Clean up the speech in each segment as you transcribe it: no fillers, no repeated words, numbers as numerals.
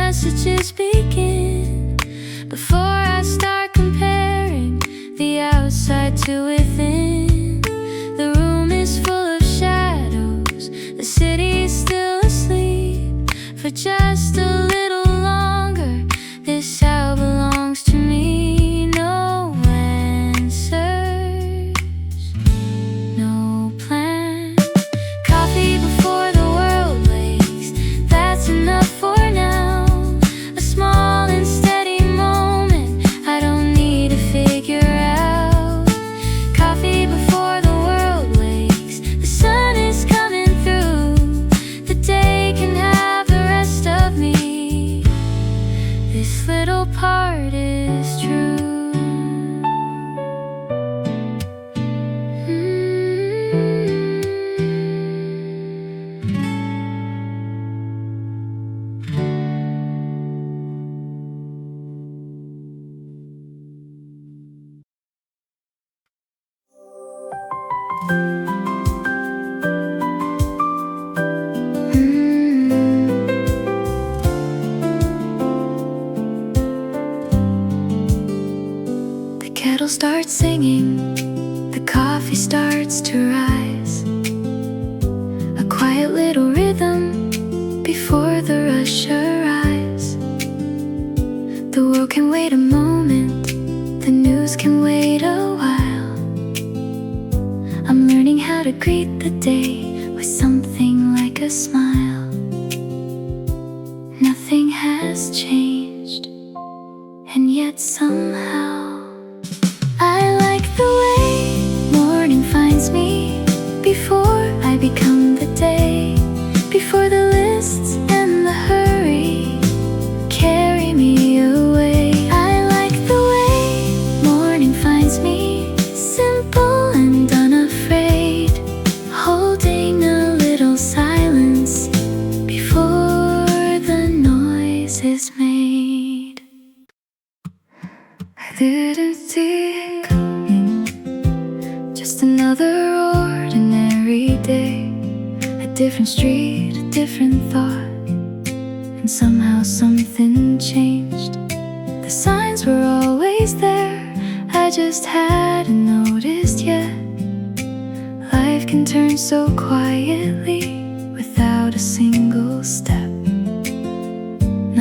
messages begin. Before I start comparing the outside to within, the room is full of shadows, the city's still asleep. For just a little longer, this house belongs to me. No answers, no plan. Coffee before the world wakes, that's enough for now. A small and steady moment, I don't need to figure out. Coffee before the world wakes, the sun is coming through. The day can have the rest of me. This little part is true. The kettle starts singing, the coffee starts to rise. A quiet little rhythm before the rush arrives. The world can wait a moment, the news can wait a while. I'm learning how to greet the day with something like a smile. Nothing has changed, and yet somehow I like the way morning finds me before I become the day, before the lists and the hurry carry me away. I like the way morning finds me simple and unafraid, holding a little silence before the noise is made. I didn't see it coming, just another ordinary day. A different street, a different thought, and somehow something changed. The signs were always there, I just hadn't noticed yet. Life can turn so quietly without a single step.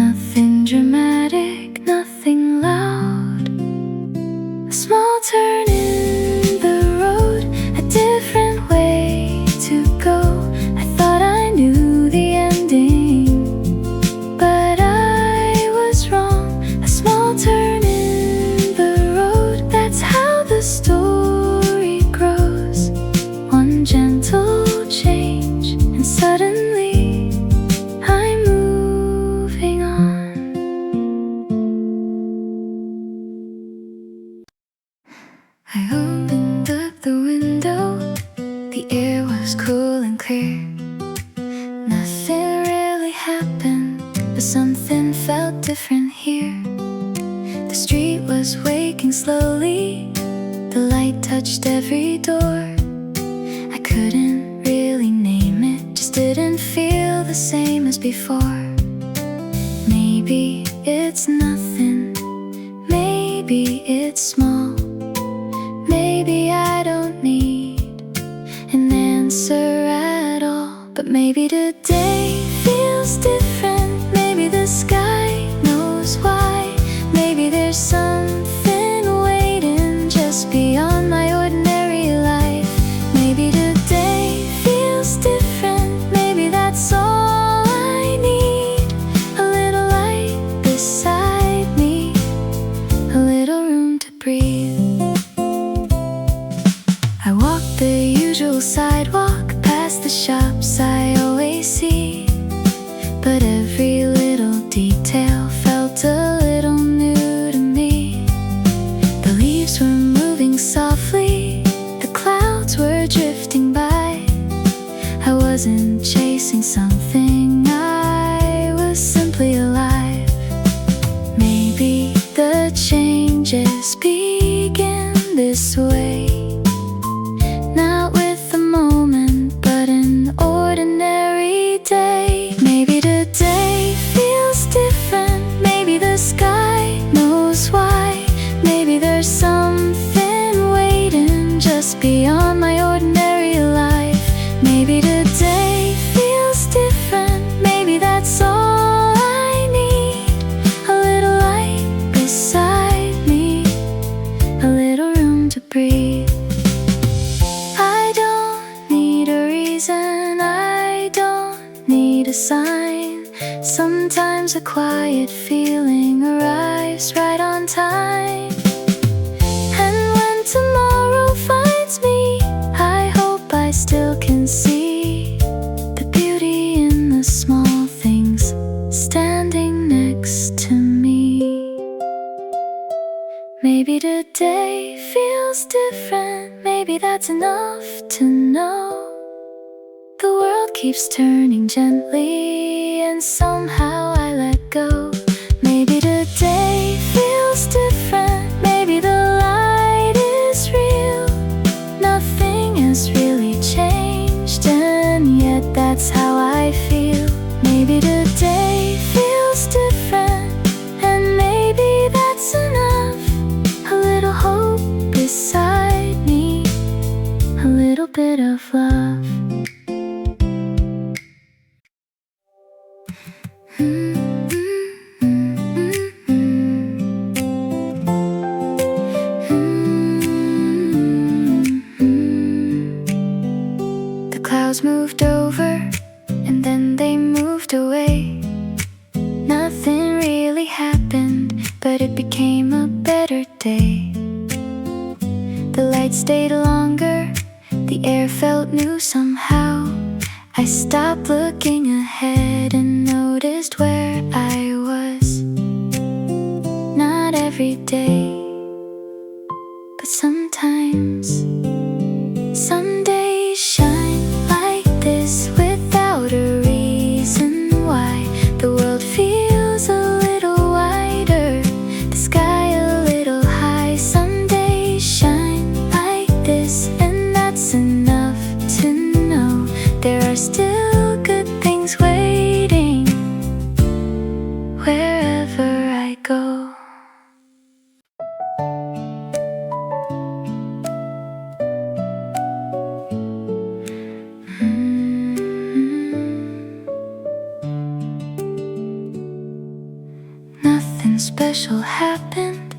Nothing dramatic, nothing loud. A small turn in the road, a different way to go. I thought I knew the ending, but I was wrong. A small turn in the road, that's how the story grows. One gentle change, and suddenly I'm moving on. I opened up the window, the air was cool and clear. Nothing really happened, but something felt different here. The street was waking slowly, the light touched every door. I couldn't really name it, just didn't feel the same as before. Maybe it's nothing, maybe it's small. Maybe I don't need an answer at all. But maybe today feels different, maybe the sky knows why. Maybe there's something waiting just beyond my ordinary life. Maybe today feels different, maybe that's all I need. A little light beside me, a little room to breathe. quiet feeling arrives right on time. And when tomorrow finds me, I hope I still can see the beauty in the small things standing next to me. Maybe today feels different, maybe that's enough to know. The world keeps turning gently, and somehow I let go. Maybe today feels different, maybe the light is real. Nothing has really changed, and yet that's how I feel. Maybe today feels different, and maybe that's enough. A little hope beside me, a little bit of love. The clouds moved over, and then they moved away. Nothing really happened, but it became a better day. The lights stayed longer, the air felt new somehow. I stopped looking ahead and noticed where I was. Not every day, but sometimes. Some days shine like this without a reason why. The world feels a little wider, the sky a little high. Some days shine like this, and that's enough to know there are still good things waiting wherever I go. Nothing special happened,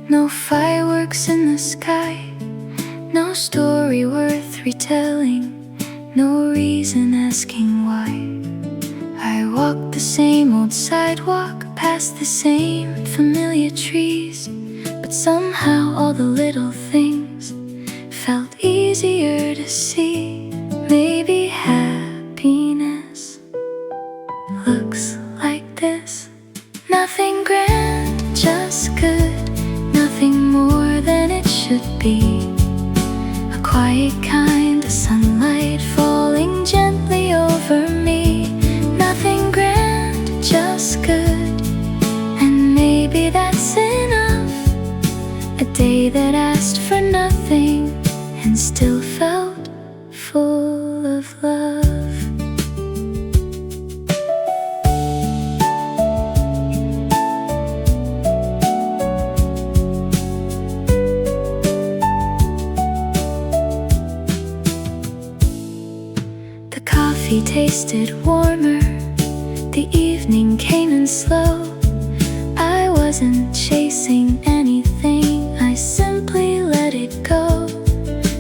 no fireworks in the sky, no story worth retelling, no reason asking why. I walked the same old sidewalk, past the same familiar trees, but somehow all the little things felt easier to see. Maybe happiness looks like this. Nothing grand, just good, nothing more than it should be. A quiet kind of sunlight falling gently over me. Nothing grand, just good, and maybe that's enough. A day that asked for nothing and still felt full of love. The coffee tasted warmer, the evening came in slow. I wasn't chasing anything, I simply let it go.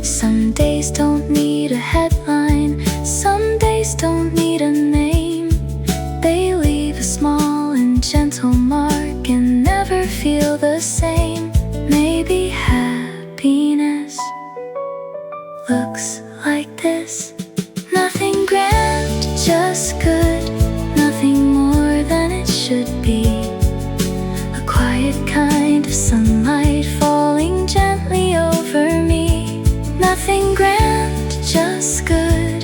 Some days don't need a headline, some days don't need a name. They leave a small and gentle mark and never feel the same. Maybe happiness looks like this. Nothing grand, just good, nothing more than it should be. A quiet kind of sunlight falling gently over me. Nothing grand, just good,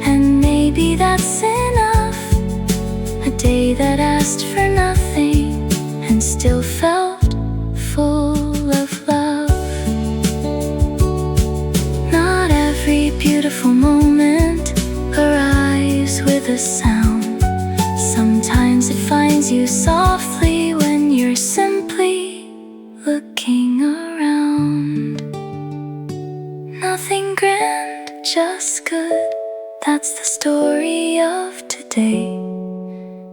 and maybe that's enough. A day that asked for nothing and still felt full of love. Not every beautiful moment arrives with a sound. Sometimes it finds you softly when you're simply looking around. Nothing grand, just good, that's the story of today.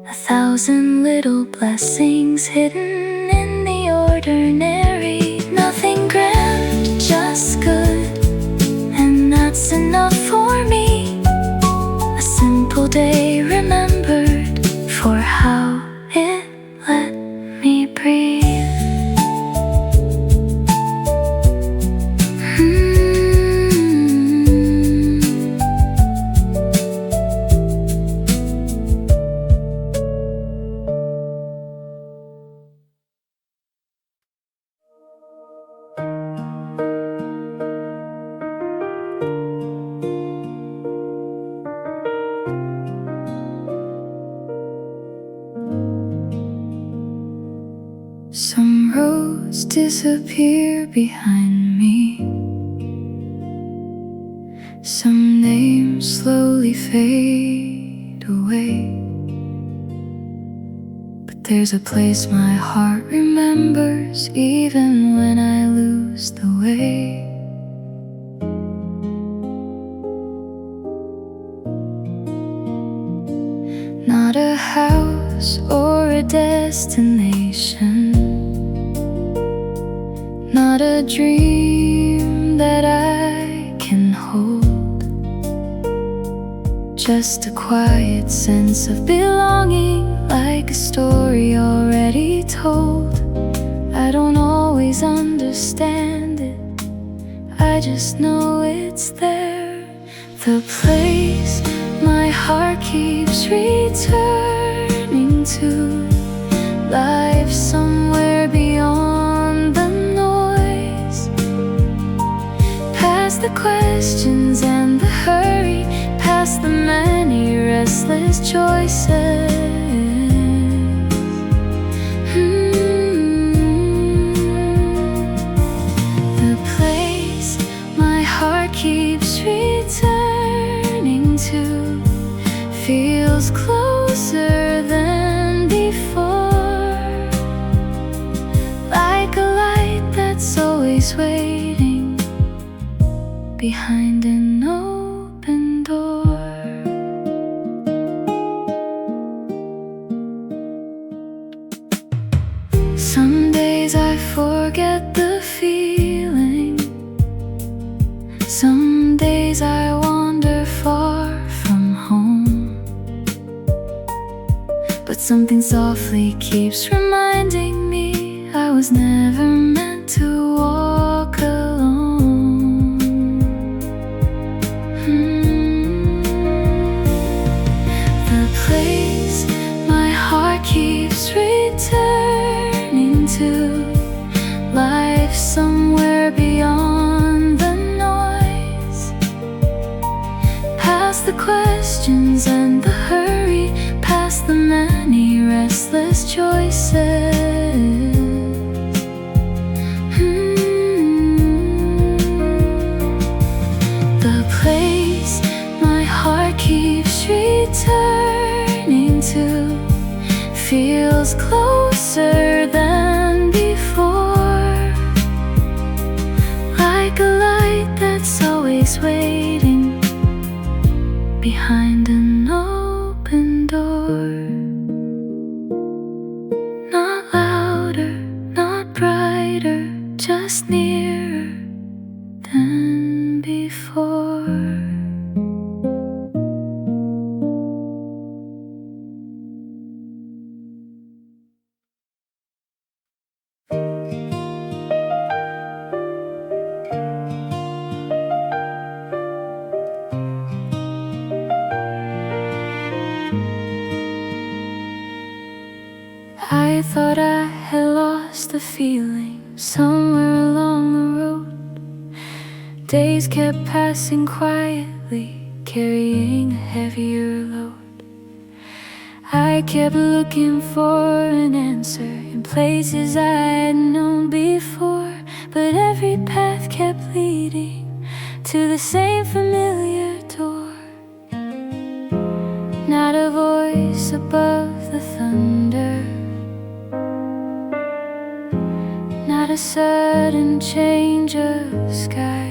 1,000 little blessings hidden in the ordinary. Nothing grand, just good, and that's enough for me. A simple day remembered for how it let me breathe. Some roads disappear behind me. Some names slowly fade away. But there's a place my heart remembers even when I lose the way. Not a house or a destination, not a dream that I can hold, just a quiet sense of belonging, like a story already told. I don't always understand it, I just know it's there. The place my heart keeps returning to, life somewhere beyond the noise, past the questions and the hurry, past the many restless choices. The place my heart keeps returning to feels closer than before, like a light that's always waiting behind an open door. Some days I forget the feeling, some days I wander far from home, but something softly keeps reminding me I was never meant to walk alone. The place my heart keeps returning to, life somewhere beyond the noise, past the questions and the hurry, past the many restless choices. The place my heart keeps returning to feels closer than before, like a light that's always waiting behind an open door. Not louder, not brighter, just nearer than before. I thought I had lost the feeling somewhere along the road. Days kept passing quietly, carrying a heavier load. I kept looking for an answer in places I had known before, but every path kept leading to the same familiar door. Not a voice above the thunder, not a sudden change of sky,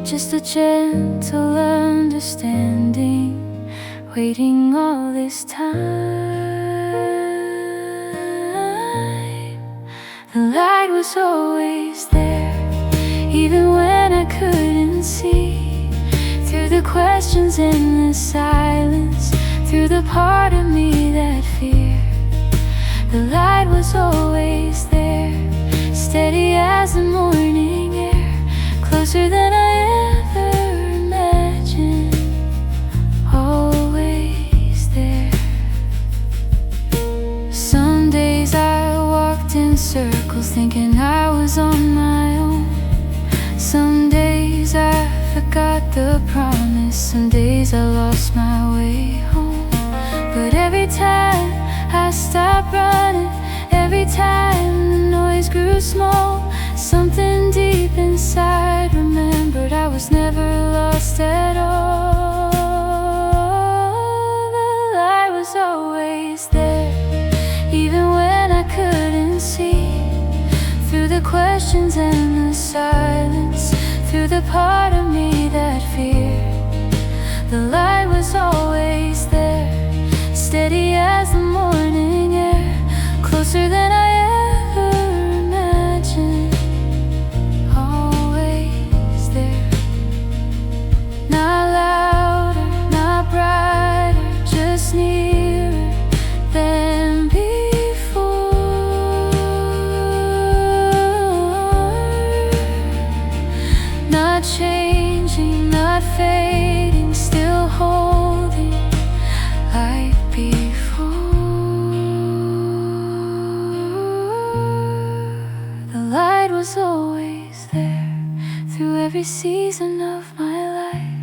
just a gentle understanding, waiting all this time. The light was always there, even when I couldn't see, through the questions in the silence, through the part of me that feared. The light was always there, steady as the morning air, closer than I ever imagined, always there. Some days I walked in circles thinking I was on my own. Some days I forgot the promise, some days I lost my way home. But every time I stopped running, every time the noise grew small, something deep inside remembered I was never lost at all. The light was always there, even when I couldn't see. Through the questions and the silence, through the part of me that feared, the light was always there, steady as the morning air, closer than I ever imagined, always there. Not louder, not brighter, just nearer than before. Not changing, not fading, still holding like before. The light was always there, through every season of my life,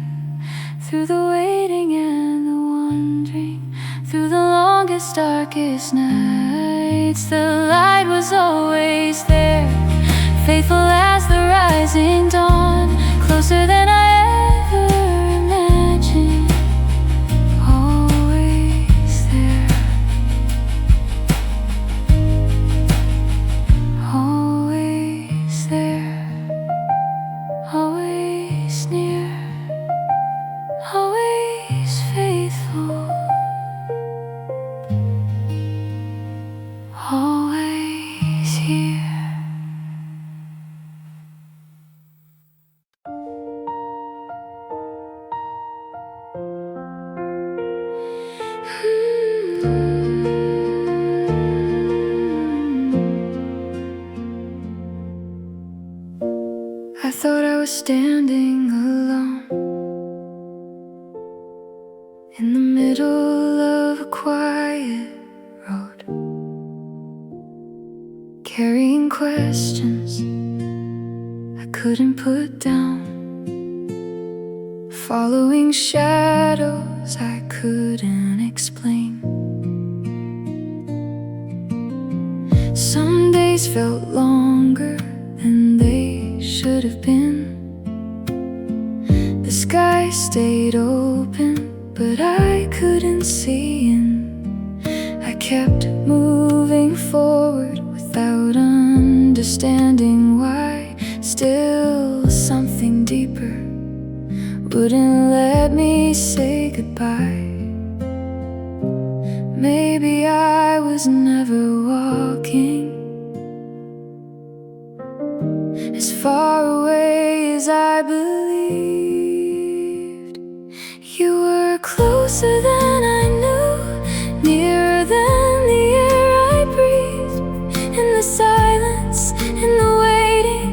through the waiting and the wondering, through the longest, darkest nights. The light was always there, faithful as the rising dawn, closer than I ever imagined, always there, always there, always near, always faithful, always here. I thought I was standing alone in the middle of a quiet road, carrying questions I couldn't put down, following shadows I couldn't explain. Some days felt longer than they should have been. The sky stayed open, but I couldn't see in. I kept moving forward without understanding why. Still something deeper wouldn't let me say goodbye. Maybe I was never walking as far away as I believed. You were closer than I knew, nearer than the air I breathed. In the silence, in the waiting,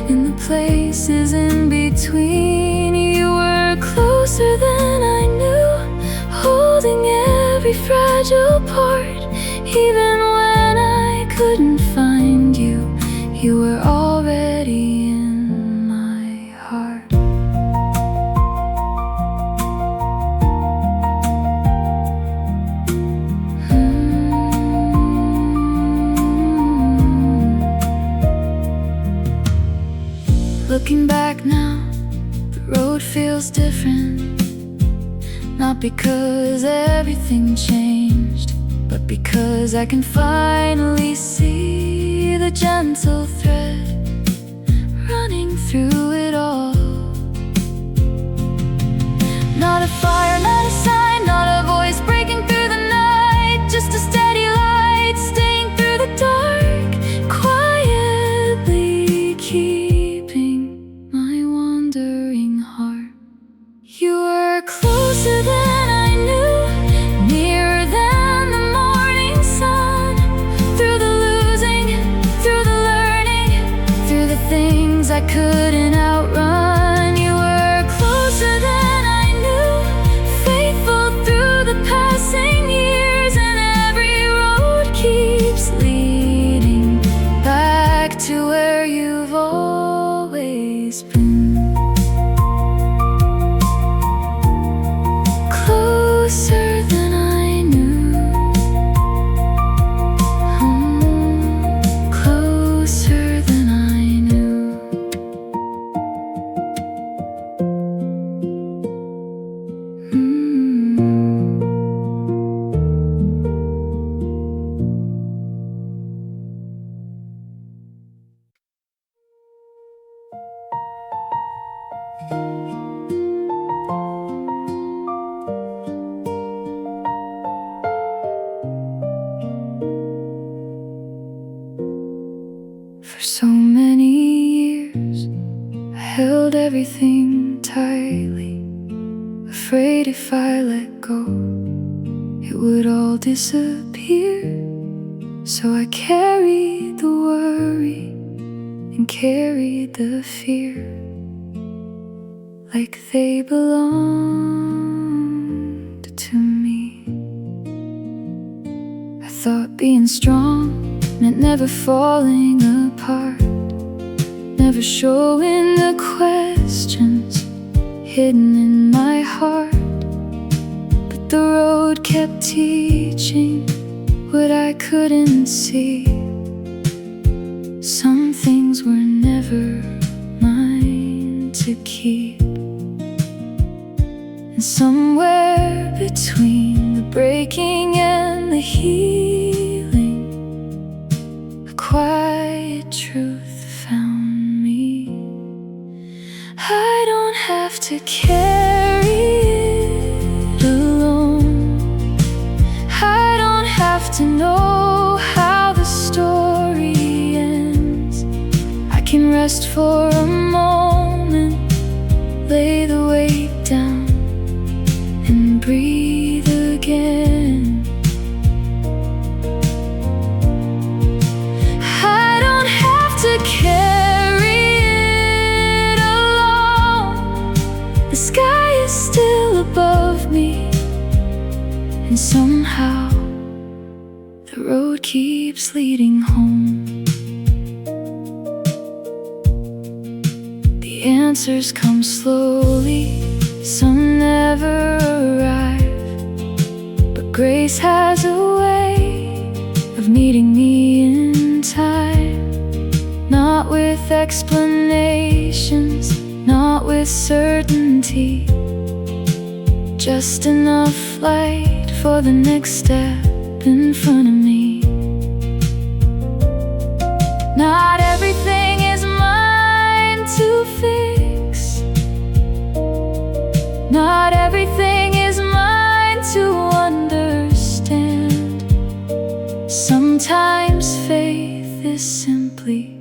in the places in between. You were closer than I knew, holding every fragile part. Even when I couldn't find you, you were already in my heart. Looking back now, the road feels different. Not because everything changed, but because I can finally see the gentle thread running through it all. Not a fire, not a sign, not a voice breaking through the night, just a steady light staying through the dark, quietly keeping my wandering heart. You were closer than I knew, For so many years I held everything tightly, afraid if I let go it would all disappear. So I carried the worry and carried the fear like they belonged to me. I thought being strong meant never falling apart, never showing the questions hidden in my heart. But the road kept teaching what I couldn't see. Some things were never mine to keep. And somewhere between the breaking and the healing, a quiet truth found me. I don't have to carry it alone. I don't have to know how the story ends. I can rest for a moment, lay the weight down and breathe again. I don't have to carry it alone. The sky is still above me, and somehow the road keeps leading home. The answers come slowly, some never arrive, but grace has a way of meeting me in time. Not with explanations, not with certainty, just enough light for the next step in front of me. Not everything is mine to fix, not everything is mine to understand. Sometimes faith is simply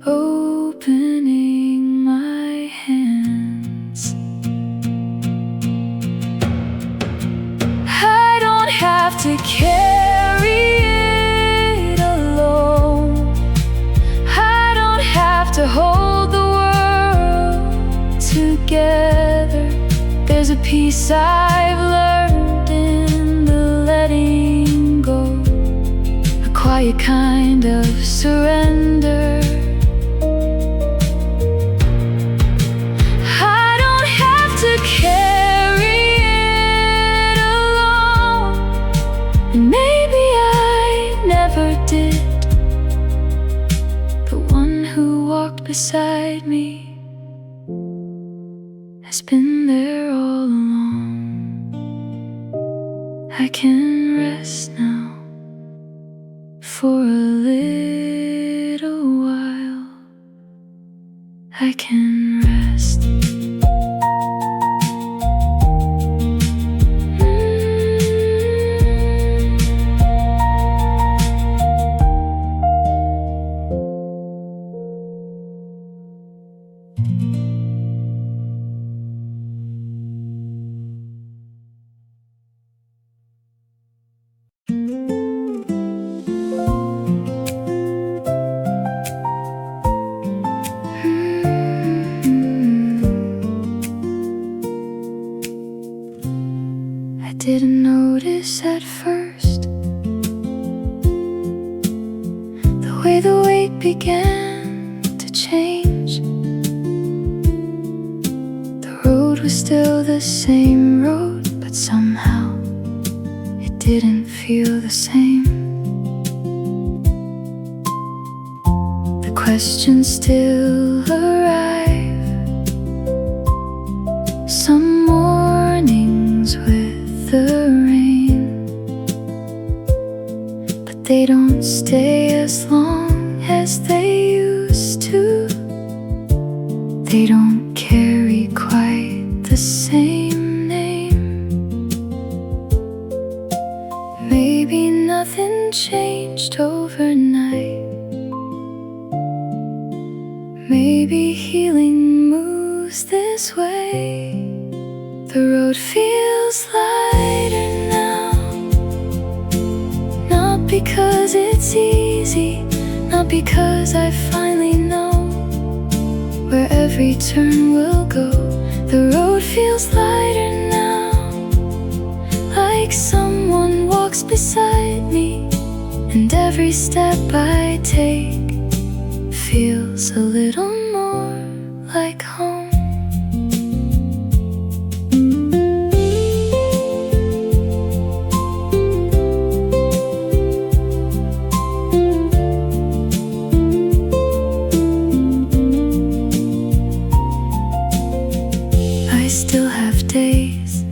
opening my hands. I don't have to carry it alone. I don't have to hold the world together. There's a peace I've learned in the letting go, a quiet kind of surrender. I don't have to carry it alone, and maybe I never did. The one who walked beside me has been there all along. I can rest now for a little while. I can rest. I didn't notice at first the way the weight began to change. The road was still the same road, but somehow it didn't feel the same. The questions still arrive, some mornings with the rain, but they don't stay as long as they used to. They don't carry quite the same name. Maybe nothing changed overnight, Maybe healing moves this way. The road feels lighter now. Not because it's easy, not because I finally know where every turn will go. The road feels lighter now, like someone walks beside me, and every step I take feels a little more like home. I still have days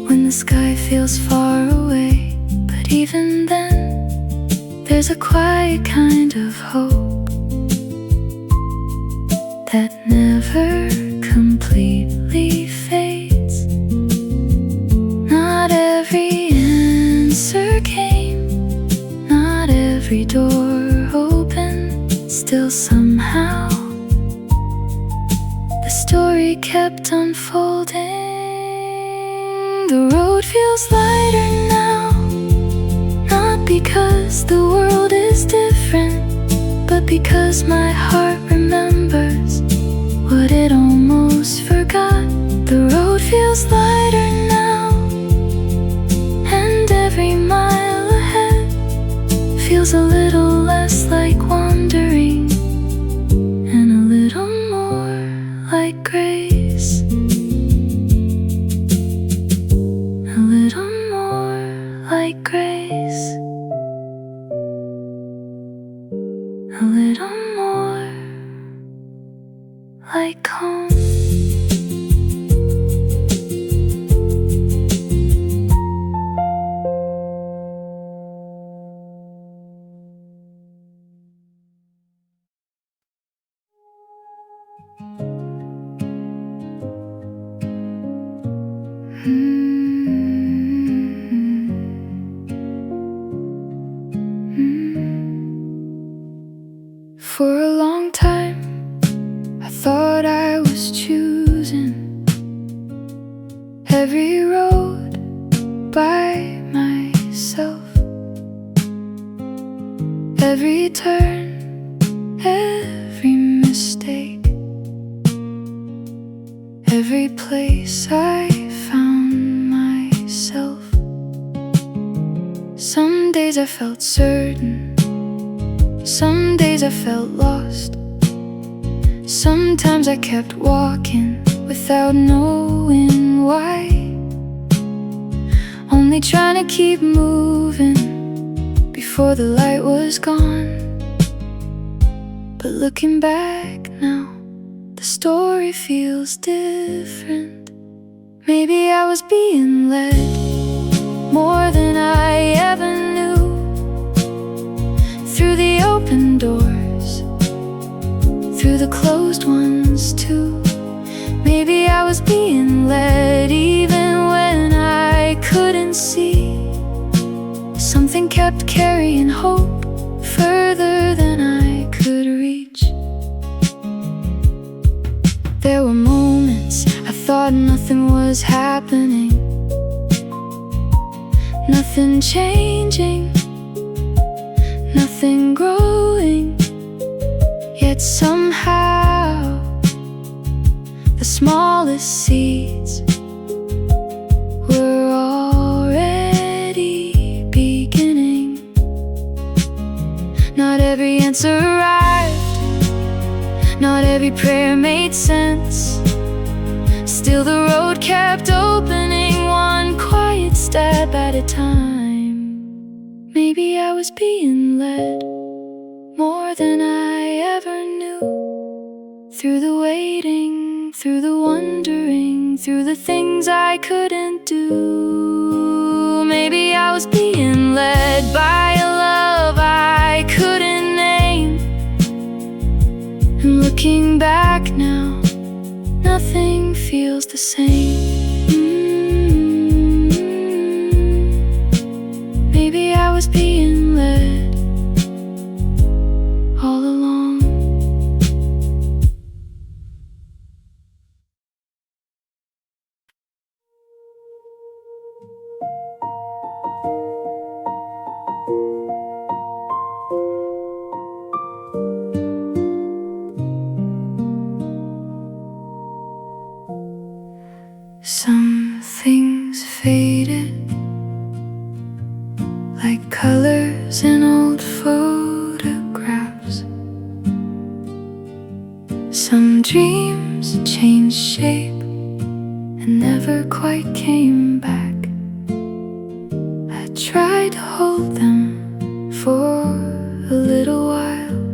when the sky feels far away, but even then there's a quiet kind of hope that never completely fades. Not every answer came, not every door opened. Still somehow the story kept unfolding. The road feels lighter now, not because the world is different, but because my heart remembers what it almost forgot. The road feels lighter now, and every mile ahead feels a little less like wandering, and a little more like grace. A little more like grace. A little more like home. For a long time, I thought I was choosing every road by myself. Every turn, every mistake, every place I found myself. Some days I felt certain, some days I felt lost. Sometimes I kept walking without knowing why, only trying to keep moving before the light was gone. But looking back now, the story feels different. Maybe I was being led more than I ever knew, through the open doors, through the closed ones too. Maybe I was being led even when I couldn't see. Something kept carrying hope further than I could reach. There were moments I thought nothing was happening, nothing changing, nothing growing. Yet somehow the smallest seeds were already beginning. Not every answer arrived, not every prayer made sense. Still the road kept opening, one quiet step at a time. Maybe I was being led more than I ever knew, through the waiting, through the wondering, through the things I couldn't do. Maybe I was being led by a love I couldn't name. And looking back now, nothing feels the same. Maybe I was being led all along. like colors in old photographs. Some dreams changed shape and never quite came back. I tried to hold them for a little while,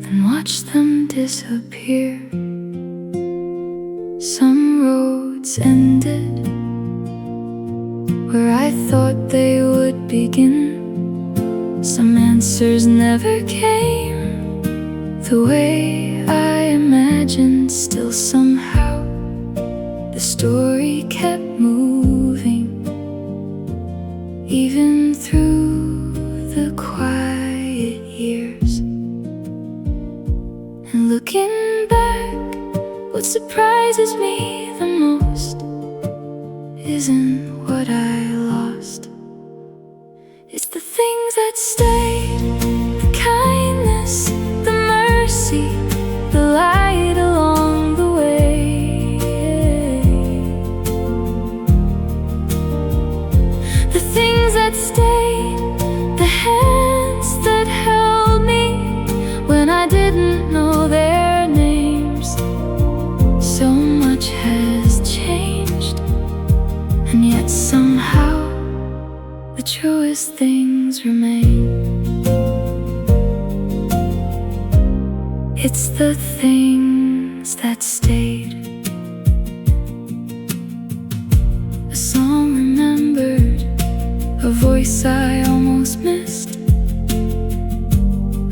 then watch them disappear. Some roads ended where I thought they would begin. Some answers never came the way I imagined. Still somehow the story kept moving, even through the quiet years. And looking back, what surprises me the most isn't what I lost. It's the things that stayed, the kindness, the mercy, the light along the way. The things that stayed, the hands that held me when I didn't know their names. So much has changed, and yet somehow the truest things remain. It's the things that stayed. A song remembered, a voice I almost missed,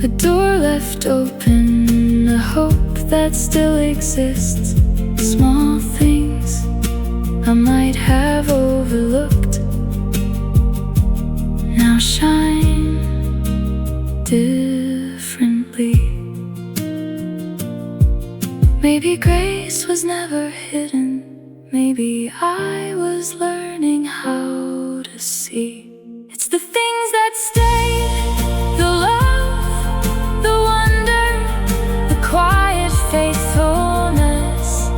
a door left open, a hope that still exists. Small things I might have overlooked now shine differently. Maybe grace was never hidden. Maybe I was learning how to see. It's the things that stay, the love, the wonder, the quiet faithfulness.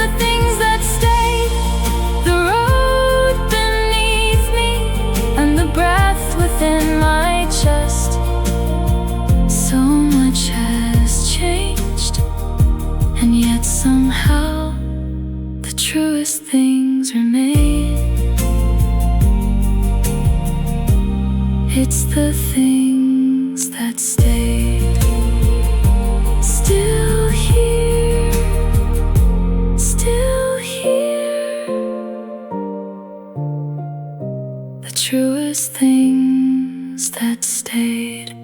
The things that stayed, the road beneath me and the breath within my chest. So much has changed, and yet somehow the truest things remain. It's the things that stay, still here, still here. The truest things that stayed.